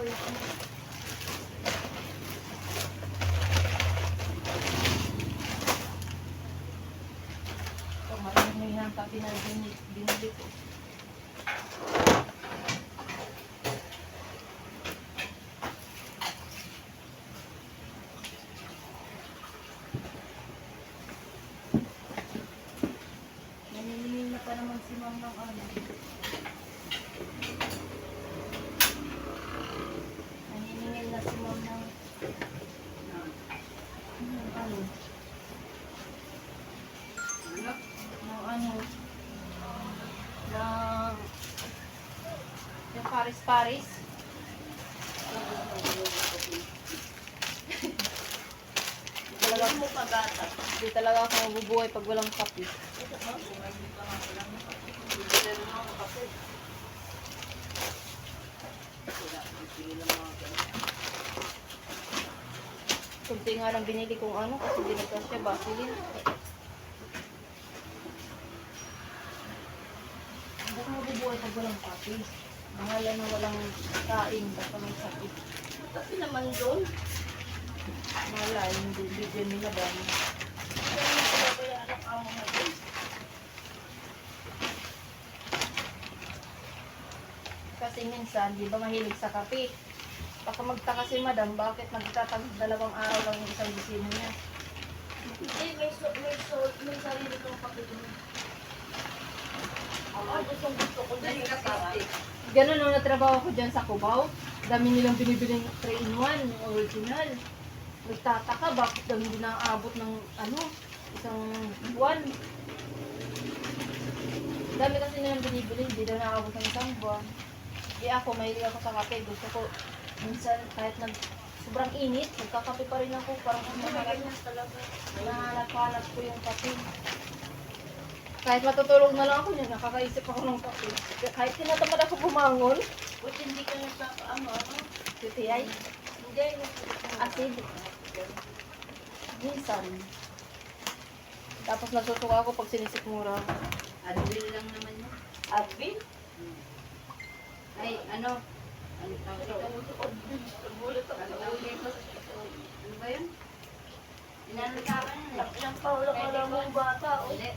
So, maraming yung kape na binili ko. Naniningin na pa naman si Ma'am ng ano. Naniningin na si Ma'am ng ano. Yung Paris-Paris. Hindi talaga ako mabubuhay pag walang kape. Kunti nga lang binili kong ano kasi dinagkas siya basilin. Hindi ako mabubuhay pag walang kape. Mahala na walang kain basta may sakit. Kasi naman doon. Mahala, hindi bigyan nila ba? Kasi minsan, di ba mahilig sa kape? Baka magtaka si madam, bakit nagtatag 2 araw lang yung isang bisino niya? Hindi, may sarili kong kapitid. Gusto ko din kasi. Ganun nung natrabaho ko dyan sa Cubao, dami nilang binibiling 3-in-1, yung original. Nagtataka, bakit daw hindi naaabot ng ano, isang buwan. Dami kasi nilang binibili, hindi daw naaabot ng isang buwan. Di ako, mahilig ako sa kape. Gusto ko, minsan kahit sobrang init, nagkakape pa rin ako. Parang nahanap ko yung kape. Kahit matutulog na lang ako niya, nakakaisip ako ng kape. Kahit tinatamad ako bumangon, Ba't hindi ka nagkakaano? UTI, Hindi. acid. Minsan. Tapos nagsusuka ako pag sinisikmura ako. Advil lang naman yun. Advil? Ay, ano? Ano ba yun? Inano sa akin? Ilang paulo ka lang ng bata. Hindi.